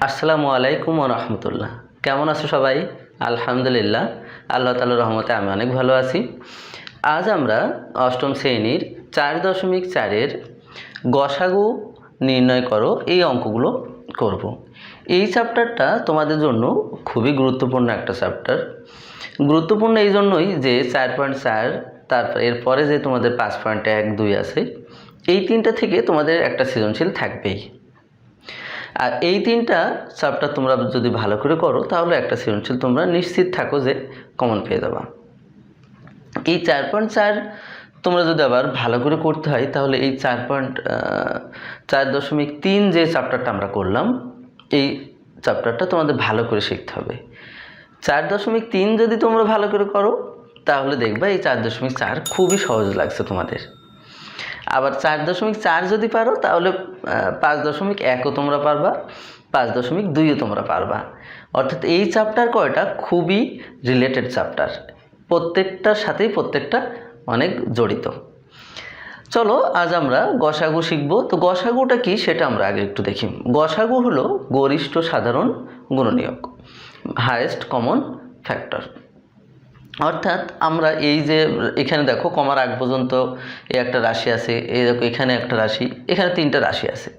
আসসালামু আলাইকুম ওয়া রাহমাতুল্লাহ। কেমন আছো সবাই? আলহামদুলিল্লাহ, আল্লাহ তাআলার রহমতে আমি অনেক ভালো আছি। আজ আমরা অষ্টম শ্রেণীর 4.4 এর গসাগু নির্ণয় করো এই অঙ্কগুলো করব। এই চ্যাপ্টারটা তোমাদের জন্য খুবই গুরুত্বপূর্ণ একটা চ্যাপ্টার। গুরুত্বপূর্ণ এই জন্যই যে 4.4 তারপর এরপরে যে তোমাদের 5.1, 2 আছে, এই তিনটা থেকে তোমাদের একটা সৃজনশীল থাকবেই। আর এই তিনটা চ্যাপ্টার তোমরা যদি ভালো করে করো তাহলে একটা সৃজনশীল তোমরা নিশ্চিত থাকো যে কমন পেয়ে যাবা। এই 4.4 তোমরা যদি আবার ভালো করে করতে হয় তাহলে এই 4.3 যে চ্যাপ্টারটা আমরা করলাম, এই চ্যাপ্টারটা তোমাদের ভালো করে শিখতে হবে। 4.3 যদি তোমরা ভালো করে করো তাহলে দেখবা এই 4.4 খুবই সহজ লাগছে তোমাদের। আবার 4.4 যদি পারো তাহলে 5.1ও তোমরা পারবা, 5.2ও তোমরা পারবা। অর্থাৎ এই চ্যাপ্টার কয়টা খুবই রিলেটেড চ্যাপ্টার, প্রত্যেকটার সাথেই প্রত্যেকটা অনেক জড়িত। চলো আজ আমরা গসাগু শিখব। তো গসাগুটা কি সেটা আমরা আগে একটু দেখি। গসাগু হলো গরিষ্ঠ সাধারণ গুণনীয়ক, হাইয়েস্ট কমন ফ্যাক্টর। অর্থাৎ আমরা এই যে এখানে দেখো কমার আগ পর্যন্ত এই একটা রাশি আছে, এই দেখো এখানে একটা রাশি, এখানে তিনটা রাশি আছে।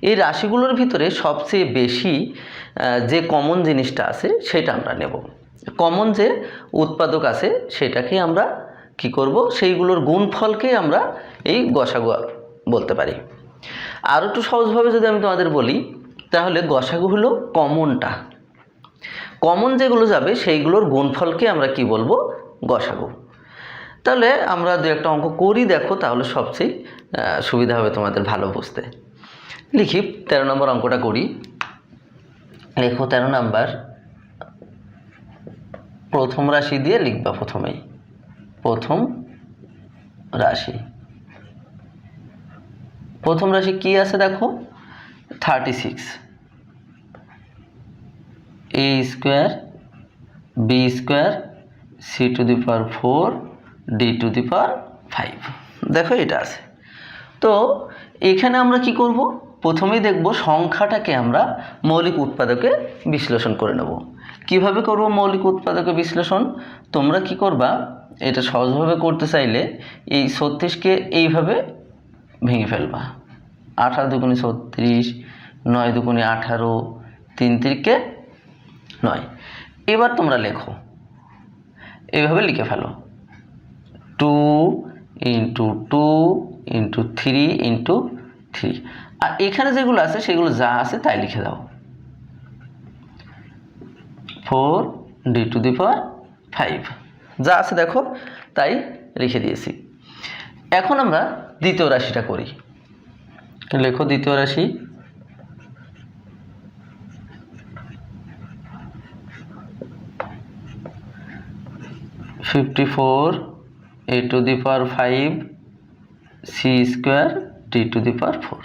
এই রাশিগুলোর ভিতরে সবচেয়ে বেশি যে কমন জিনিসটা আছে সেটা আমরা নেব। কমন যে উৎপাদক আছে সেটাকে আমরা কি করব, সেইগুলোর গুণফলকে আমরা এই গসাগু বলতে পারি। আরও একটু সহজভাবে যদি আমি তোমাদের বলি তাহলে গসাগু হলো কমনটা, কমন যেগুলো যাবে সেইগুলোর গুণফলকে আমরা কি বলবো, গসাগু। তাহলে আমরা দু একটা অঙ্ক করি, দেখো তাহলে সবচেয়ে সুবিধা হবে তোমাদের ভালো বুঝতে। লিখি 13 নম্বর অঙ্কটা করি। লেখো 13 নাম্বার, প্রথম রাশি দিয়ে লিখবা। প্রথমেই প্রথম রাশি, প্রথম রাশি কি আছে দেখো 36, a square B square C to the power 4 D to the power 5। দেখো এটা আছে। তো এখানে আমরা কি করব, প্রথমেই দেখব সংখ্যাটাকে আমরা মৌলিক উৎপাদকে বিশ্লেষণ করে নেব। কিভাবে করব মৌলিক উৎপাদকে বিশ্লেষণ? তোমরা কি করবা, এটা সহজভাবে করতে চাইলে এই 36কে এইভাবে ভেঙে ফেলবা। 18 দুগুণে 36, 9 দুগুণে 18, 3 তিরিকে 9। এবার তোমরা লেখো, এইভাবে লিখে ফেলো 2 ইন্টু 2 ইন্টু 3 ইন্টু 3। আর এখানে যেগুলো আছে সেগুলো যা আছে তাই লিখে দাও। 4 ডি টু দি পাওয়ার 5 যা আছে দেখো তাই লিখে দিয়েছি। এখন আমরা দ্বিতীয় রাশিটা করি। লেখো দ্বিতীয় রাশি, (54) a to the power 5 c square d to the power 4।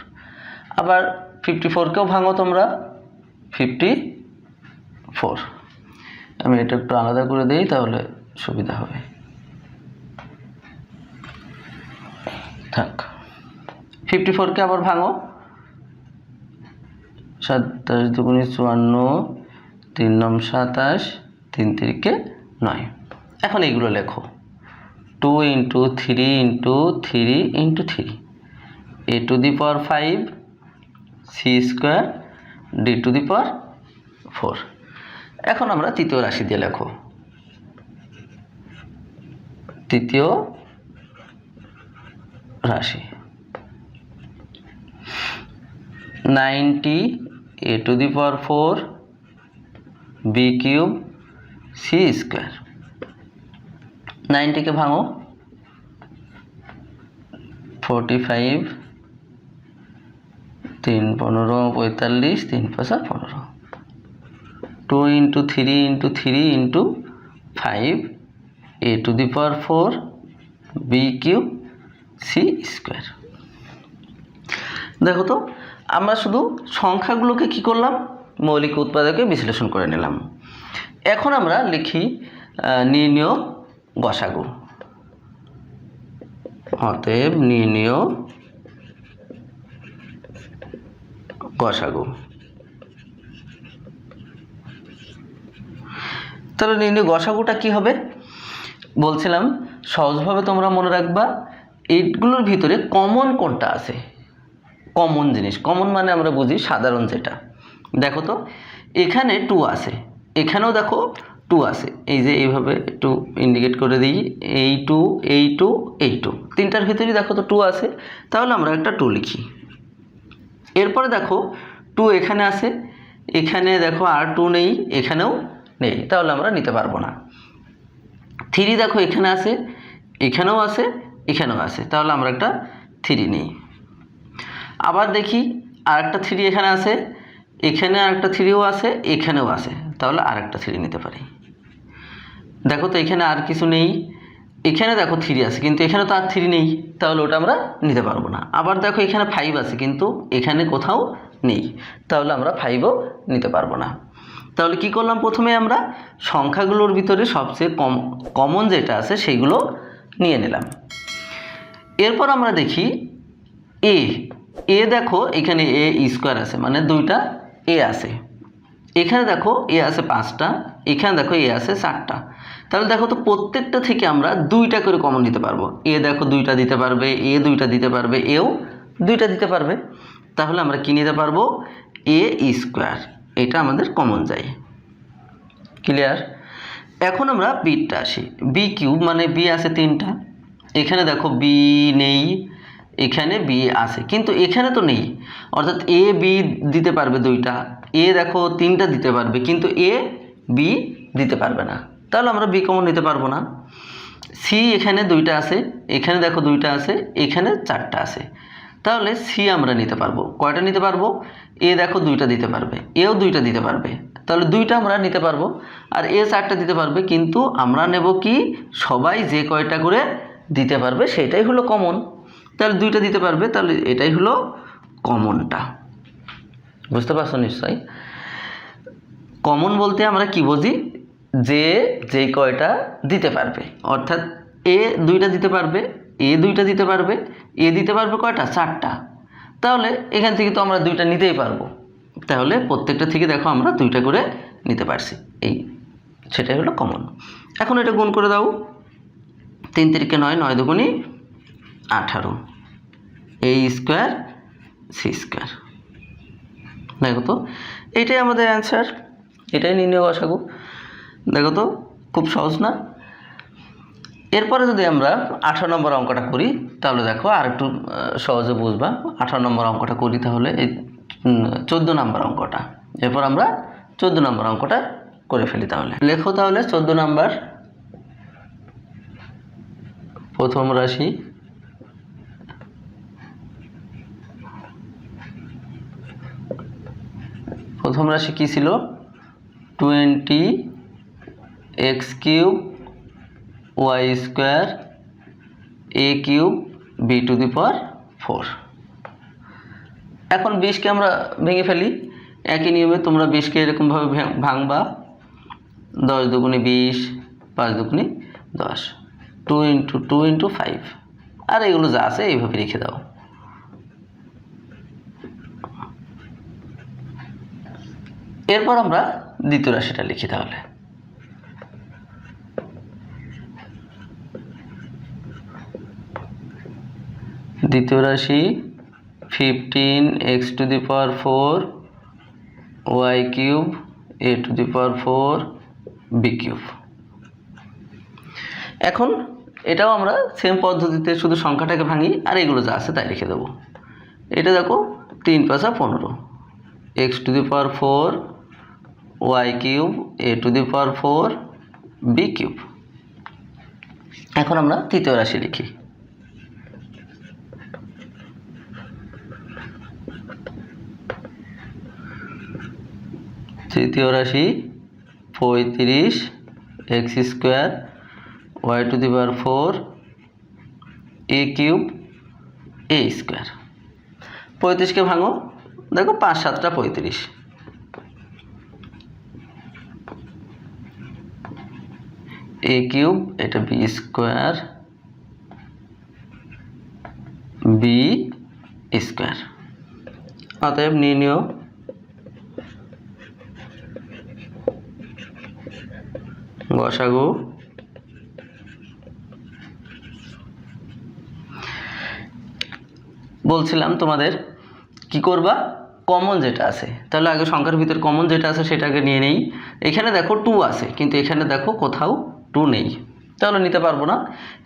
আবার 54কেও ভাঙো তোমরা, 54। আমি এটা একটু আলাদা করে দিই তাহলে সুবিধা হবে। থাক, 54কে আবার ভাঙো, 27 দুগুণে 54, 3 নং 27, 3 তিরিকে 9। এখন এইগুলো লেখো 2 into 3 into 3 into 3 a to the power 5 c square d to the power 4। এখন আমরা তৃতীয় রাশি দিয়ে লেখো। তৃতীয় রাশি 90 a to the power 4 b cube c square. 90কে ভাঙো, 45, 3 15 45, 3 5 15। 2 into 3 into 3 into 5 a to the power 4 b cube c square. দেখো তো আমরা শুধু সংখ্যাগুলোকে কি করলাম, মৌলিক উৎপাদকে বিশ্লেষণ করে নিলাম। এখন আমরা লিখি নির্ণেয় গসাগু। অতএব নির্ণেয় গসাগু। তাহলে নির্ণয় গসাগুটা কি হবে বলছিলাম, সহজভাবে তোমরা মনে রাখবা এইগুলোর ভিতরে কমন কোনটা আছে। কমন জিনিস, কমন মানে আমরা বুঝি সাধারণ যেটা। দেখো তো এখানে 2 আছে, এখানেও দেখো 2 আছে, এই যে এইভাবে একটু ইন্ডিকেট করে দিই, এই 2 এই 2 এই 2, তিনটার ভিতরেই দেখো তো 2 আছে, তাহলে আমরা একটা 2 লিখি। এরপরে দেখো 2 এখানে আছে, এখানে দেখো আর 2 নেই, এখানেও নেই, তাহলে আমরা নিতে পারবো না। 3 দেখো এখানে আছে, এখানেও আছে, এখানেও আছে, তাহলে আমরা একটা 3 নিই। আবার দেখি আরেকটা 3 এখানে আছে, এখানে আরেকটা 3ও আছে, এখানেও আছে, তাহলে আরেকটা 3 নিতে পারি। দেখো তো এখানে আর কিছু নেই, এখানে দেখো 3 আছে কিন্তু এখানে তো আর 3 নেই, তাহলে ওটা আমরা নিতে পারবো না। আবার দেখো এখানে 5 আছে কিন্তু এখানে কোথাও নেই, তাহলে আমরা 5ও নিতে পারবো না। তাহলে কি করলাম, প্রথমে আমরা সংখ্যাগুলোর ভিতরে সবচেয়ে কমন যেটা আছে সেইগুলো নিয়ে নিলাম। এরপর আমরা দেখি এ দেখো এখানে এ স্কোয়ার আছে, মানে দুইটা এ আছে। এখানে দেখো এ আছে 5টা, এখানে দেখো এ আছে 4টা। তাহলে দেখো তো প্রত্যেকটা থেকে আমরা 2টা করে কমন নিতে পারবো। এ দেখো 2টা দিতে পারবে, এ 2টা দিতে পারবে, এও 2টা দিতে পারবে। তাহলে আমরা কি নিতে পারবো, এ স্কোয়ার, এটা আমাদের কমন যায়। ক্লিয়ার? এখন আমরা বিটা আসি, বি কিউব, মানে বি আছে 3টা, এখানে দেখো বি নেই, এখানে বি আছে কিন্তু এখানে তো নেই, অর্থাৎ এ বি দিতে পারবে 2টা, এ দেখো 3টা দিতে পারবে কিন্তু এ বি দিতে পারবে না, তাহলে আমরা বি কমন নিতে পারবো না। সি এখানে 2টা আছে, এখানে দেখো 2টা আছে, এখানে 4টা আছে, তাহলে সি আমরা নিতে পারবো। কয়টা নিতে পারবো, এ দেখো 2টা দিতে পারবে, এও 2টা দিতে পারবে, তাহলে 2টা আমরা নিতে পারবো। আর এ 4টা দিতে পারবে, কিন্তু আমরা নেব কি, সবাই যে কয়টা করে দিতে পারবে সেটাই হলো কমন, তাহলে 2টা দিতে পারবে, তাহলে এটাই হলো কমনটা। বুঝতে পারছো নিশ্চয়ই? কমন বলতে আমরা কি বুঝি, যে কয়টা দিতে পারবে, অর্থাৎ এ 2টা দিতে পারবে, এ 2টা দিতে পারবে, এ দিতে পারবে কয়টা, 4টা, তাহলে এখান থেকে তো আমরা 2টা নিতেই পারবো, তাহলে প্রত্যেকটা থেকে দেখো আমরা 2টা করে নিতে পারছি, এই সেটাই হলো কমন। এখন এটা গুণ করে দাও, 3 3 9, 9 2 18, এ স্কোয়ার সি স্কোয়ার। দেখো তো এটাই আমাদের অ্যান্সার, এটাই নির্ণয় গসাগু। দেখো তো খুব সহজ না? এরপরে যদি আমরা 18 নম্বর অঙ্কটা করি তাহলে দেখো আর একটু সহজে বুঝবা। 18 নম্বর অঙ্কটা করি তাহলে, এই 14 নম্বর অঙ্কটা, এরপর আমরা 14 নম্বর অঙ্কটা করে ফেলি। তাহলে লেখো, তাহলে 14 নম্বর, প্রথম রাশি কি ছিল, 20x³ y² a³ b⁴। এখন 20কে আমরা ভেঙে ফেলি, একই নিয়মে তোমরা 20কে এরকমভাবে ভাঙবা, 10 দুগুণে 20, 5 দুগুণে 10, 2 × 2 × 5, আর এগুলো যা আছে এইভাবে রেখে দাও। এরপর আমরা দ্বিতীয় রাশিটা লিখি। তাহলে দ্বিতীয় রাশি 15x⁴ y³ a⁴ b³। এখন এটাও আমরা সেম পদ্ধতিতে শুধু সংখ্যাটাকে ভাঙি আর এগুলো যা আছে তাই লিখে দেবো। এটা দেখো 3 × 5 = 15, x⁴ y³ a⁴ b³। এখন আমরা তৃতীয় রাশি লিখি। তৃতীয় রাশি 35x² y⁴ a³ a²। 35কে ভাঙো, দেখো 5 × 7 = 35, a³ এটা b² b²। অতএব নির্ণয় গসাগু বলছিলাম তোমাদের কি করবা, কমন যেটা আছে, তাহলে আগে সংখ্যার ভিতর কমন যেটা আছে সেটাকে নিয়ে নেই। এখানে দেখো 2 আছে, কিন্তু এখানে দেখো কোথাও 2 নেই, তাহলে নিতে পারবো না।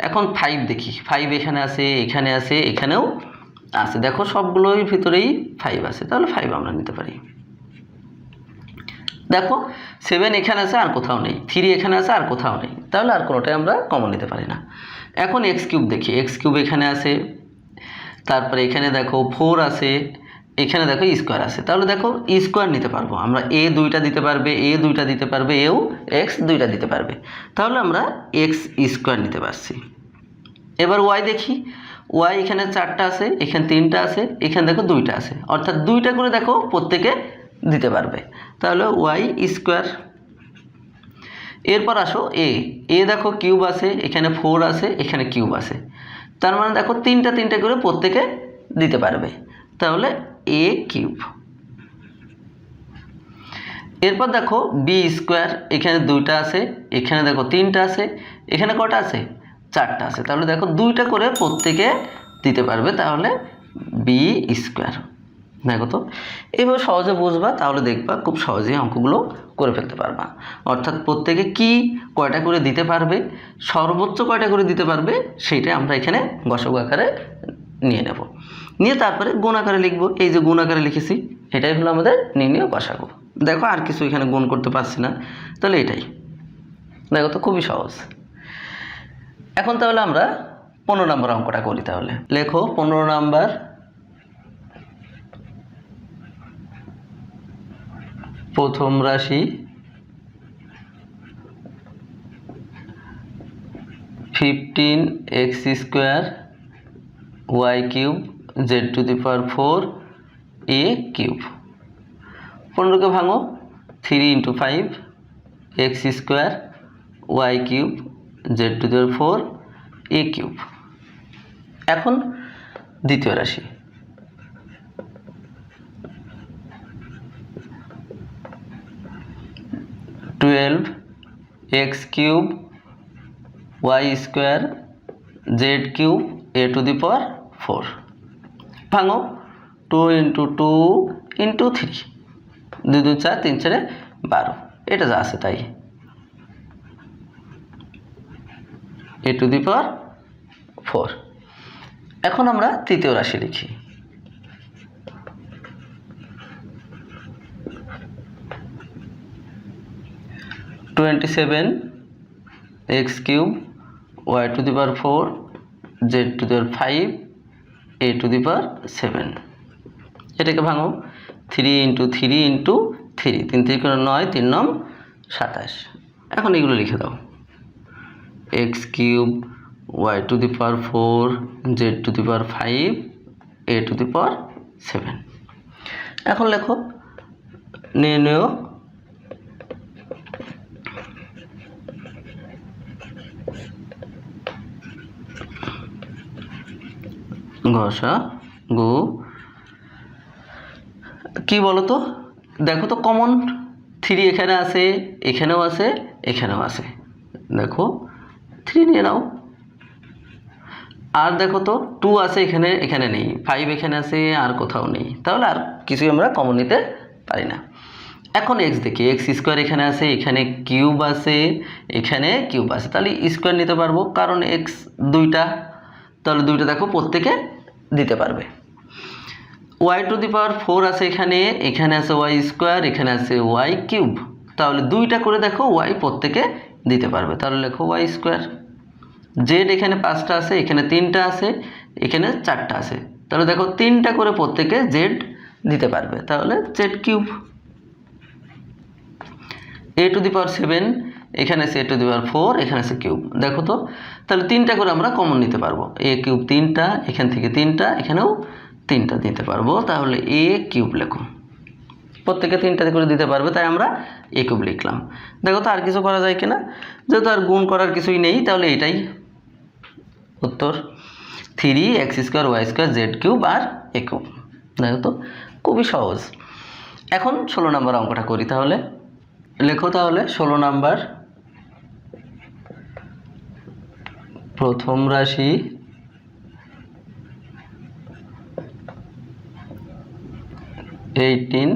এখন 5 দেখি, 5 এখানে আছে, এখানে আছে, এখানেও আছে, দেখো সবগুলোর ভিতরেই 5 আছে, তাহলে 5 আমরা নিতে পারি। দেখো 7 এখানে আছে আর কোথাও নেই, 3 এখানে আছে আর কোথাও নেই, তাহলে আর কোনোটাই আমরা কমন নিতে পারি না। এখন এক্স কিউব দেখি, এক্স কিউব এখানে আছে, তারপরে এখানে দেখো 4 আছে, এখানে দেখো স্কোয়ার আছে, তাহলে দেখো স্কোয়ার নিতে পারবো আমরা, এ 2টা দিতে পারবে, এ 2টা দিতে পারবে, এও এক্স 2টা দিতে পারবে, তাহলে আমরা এক্স স্কোয়ার নিতে পারছি। এবার ওয়াই দেখি, ওয়াই এখানে 4টা আছে, এখানে 3টা আছে, এখানে দেখো 2টা আছে, অর্থাৎ 2টা করে দেখো প্রত্যেকে দিতে পারবে, তাহলে ওয়াই স্কোয়ার। এরপর আসো এ দেখো কিউব আছে, এখানে 4 আছে, এখানে কিউব আছে, তার মানে দেখো 3টা করে প্রত্যেকে দিতে পারবে, তাহলে এ কিউব। এরপর দেখো বি স্কোয়ার, এখানে 2টা আছে, এখানে দেখো 3টা আছে, এখানে কটা আছে 4টা আছে, তাহলে দেখো 2টা করে প্রত্যেকে দিতে পারবে, তাহলে বি স্কোয়ার। দেখো তো এবার সহজে বুঝবা, তাহলে দেখবা খুব সহজেই অঙ্কগুলো করে ফেলতে পারবা। অর্থাৎ প্রত্যেকে কি কয়টা করে দিতে পারবে, সর্বোচ্চ কয়টা করে দিতে পারবে, সেইটা আমরা এখানে গসাগু আকারে নিয়ে নেব, নিয়ে তারপরে গুণ আকারে লিখবো। এই যে গুণ আকারে লিখেছি, এটাই হলো আমাদের নির্ণয় গসাগু। দেখো আর কিছু এখানে গুণ করতে পারছি না, তাহলে এটাই। দেখো তো খুবই সহজ। এখন তাহলে আমরা 15 নম্বর অঙ্কটা করি। তাহলে লেখো 15 নাম্বার, প্রথম রাশি 15x square Y cube Z to the power 4 A cube. 15কে ভাঙো, 3 × 5 X square Y cube Z to the power 4 A cube. এখন দ্বিতীয় রাশি, twelve X cube Y square Z cube A to the power 4। ভাঙো, 2 × 2 × 3, 2 2 4, 3 4 12, এটা যা আছে তাই, এ টু দি পাওয়ার 4। এখন আমরা তৃতীয় রাশি লিখি, x cube Y to the power 4 Z to the power 5 A to the power 7। এটাকে ভাঙো, 3 × 3 × 3, 3 3 9, 3 9 27। এখন এগুলো লিখে দাও, X cube Y to the power 4 Z to the power 5 A to the power 7। এখন লেখো নির্ণয় গসাগু। কি বলো তো, দেখো তো কমন 3 এখানে আছে, এখানেও আছে, এখানেও আছে, দেখো 3 নিয়ে নাও। আর দেখো তো 2 আছে এখানে, এখানে নেই, 5 এখানে আছে আর কোথাও নেই, তাহলে আর কিছুই আমরা কমন নিতে পারি না। এখন এক্স দেখি, এক্স স্কোয়ার এখানে আছে, এখানে কিউব আছে, এখানে কিউব আছে, তাহলে স্কোয়ার নিতে পারবো, কারণ এক্স 2টা, তাহলে 2টা দেখো প্রত্যেকে দিতে পারবে। ওয়াই টু দি পাওয়ার 4 আছে এখানে, এখানে আছে ওয়াই স্কোয়ার, এখানে আছে ওয়াই কিউব, তাহলে 2টা করে দেখো ওয়াই প্রত্যেকে দিতে পারবে, তাহলে লেখো ওয়াই স্কোয়ার। জেড এখানে 5টা আছে, এখানে 3টা আছে, এখানে 4টা আছে, তাহলে দেখো 3টা করে প্রত্যেকে জেড দিতে পারবে, তাহলে Z cube. A to the power 7 এখানে আছে, এ টু দি পাওয়ার 4 এখানে আছে কিউব, দেখো তো তাহলে 3টা করে আমরা কমন নিতে পারবো, এ কিউব 3টা, এখান থেকে 3টা, এখানেও 3টা দিতে পারবো, তাহলে এ কিউব লেখো। প্রত্যেকে 3টা করে দিতে পারবে, তাই আমরা এ কিউব লিখলাম। দেখো তো আর কিছু করা যায় কিনা, যেহেতু আর গুণ করার কিছুই নেই, তাহলে এটাই উত্তর, 3x square Y square Z cube আর এ কিউব। দেখো তো খুবই সহজ। এখন 16 নম্বর অঙ্কটা করি। তাহলে লেখো, তাহলে 16 নাম্বার, প্রথম রাশি eighteen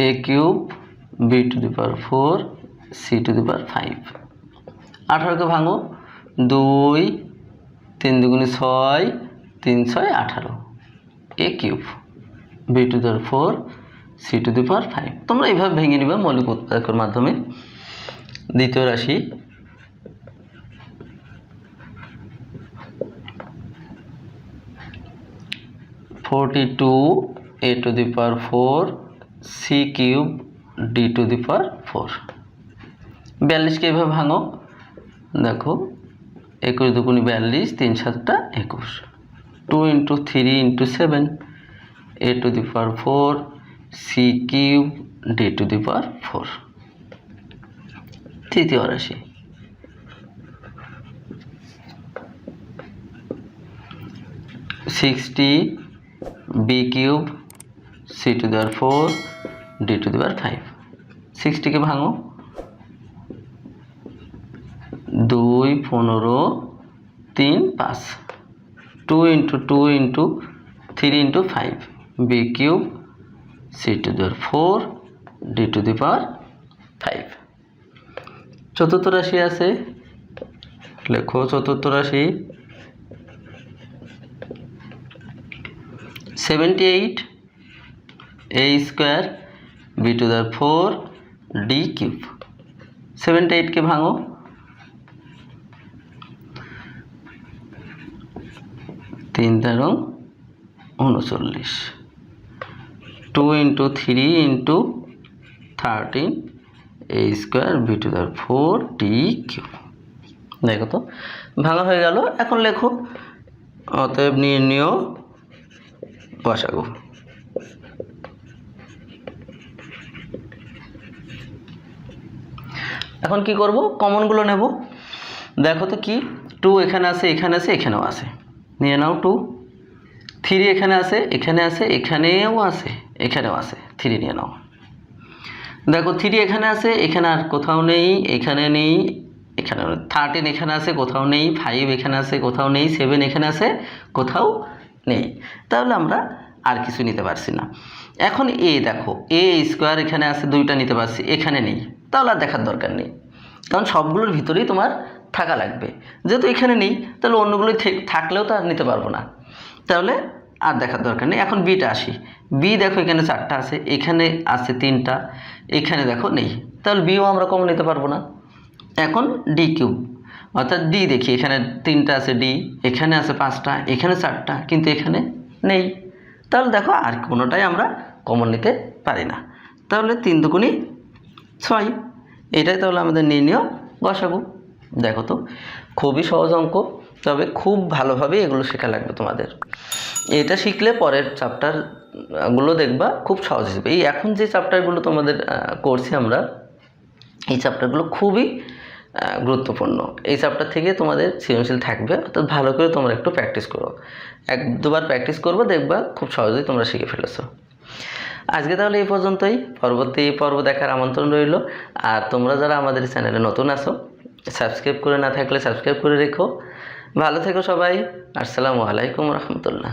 a cube b to the power 4 c to the power 5। 18কে ভাঙো, 2 3 দুগুণে 6 3 6 18 a cube b to the power 4 c to the power 5। তোমরা এইভাবে ভেঙে নিবে মৌলিক উৎপাদকের মাধ্যমে। দ্বিতীয় রাশি 42 a to the power 4 c cube d to the power 4। 42কে এভাবে ভাঙো, দেখো 21 দুগুণে 42 3 7 21। 2 into 3 into 7 a to the power 4 c cube d to the power 4। তৃতীয় রাশি 60 b cube c to the power 4 d to the power 5। 60কে ভাঙো, 2 15 3 5। 2 into 2 into 3 into 5 b cube c to the power 4 d to the power 5। চতুর্থ রাশি আছে, লেখো চতুর্থ রাশি 78 a square b to the 4 d cube. 78কে ভাঙো, 3 তেরো 39। 2 into 3 into 13 a square b to the 4 d cube. দেখো তো ভাঙা হয়ে গেল। এখন লেখো অতএব নির্ণেয় গসাগু। এখন কি করব, কমনগুলো নেব। দেখো তো কি, 2 এখানে আছে এখানে আছে এখানেও আছে, নিয়ে নাও 2। 3 এখানে আছে এখানে আছে এখানেও আছে এখানেও আছে, 3 নিয়ে নাও। দেখো 3 এখানে আছে এখানে আর কোথাও নেই, এখানে নেই এখানে। 13 এখানে আছে কোথাও নেই, 5 এখানে আছে কোথাও নেই, 7 এখানে আছে কোথাও নেই। তাহলে আমরা আর কিছু নিতে পারছি না। এখন এ দেখো এ স্কোয়ার এখানে আছে, 2টা নিতে পারছি, এখানে নেই, তাহলে আর দেখার দরকার নেই, কারণ সবগুলোর ভিতরেই তোমার থাকা লাগবে। যেহেতু এখানে নেই তাহলে অন্যগুলোই থাকলেও তো আর নিতে পারবো না, তাহলে আর দেখার দরকার নেই। এখন বিটা আসি, বি দেখো এখানে 4টা আছে, এখানে আছে 3টা, এখানে দেখো নেই, তাহলে বিও আমরা কমন নিতে পারবো না। এখন ডি কিউব অর্থাৎ ডি দেখি, এখানে 3টা আছে ডি, এখানে আছে 5টা, এখানে 4টা, কিন্তু এখানে নেই। তাহলে দেখো আর কোনোটাই আমরা কমন নিতে পারি না। তাহলে 3 দুগুণে 6, এটাই তাহলে আমাদের নির্ণেয় গসাগু। দেখো তো খুবই সহজ অঙ্ক, তবে খুব ভালোভাবে এগুলো শেখা লাগবে তোমাদের। এটা শিখলে পরের চ্যাপ্টারগুলো দেখবা খুব সহজ হবে। এই এখন যে চ্যাপ্টারগুলো তোমাদের করছি আমরা, এই চ্যাপ্টারগুলো খুবই গুরুত্বপূর্ণ। এই চ্যাপ্টার থেকে তোমাদের সৃজনশীল থাকবে, অর্থাৎ ভালো করে তোমরা একটু প্র্যাকটিস করো। 1-2বার প্র্যাকটিস করবো, দেখবা খুব সহজেই তোমরা শিখে ফেলেছো। আজকে তাহলে এই পর্যন্তই, পরবর্তী পর্ব দেখার আমন্ত্রণ রইল। আর তোমরা যারা আমাদের চ্যানেলে নতুন আছো, সাবস্ক্রাইব করে না থাকলে সাবস্ক্রাইব করে রেখো। ভালো থেকো সবাই। আসসালামু আলাইকুম রহমতুল্লাহ।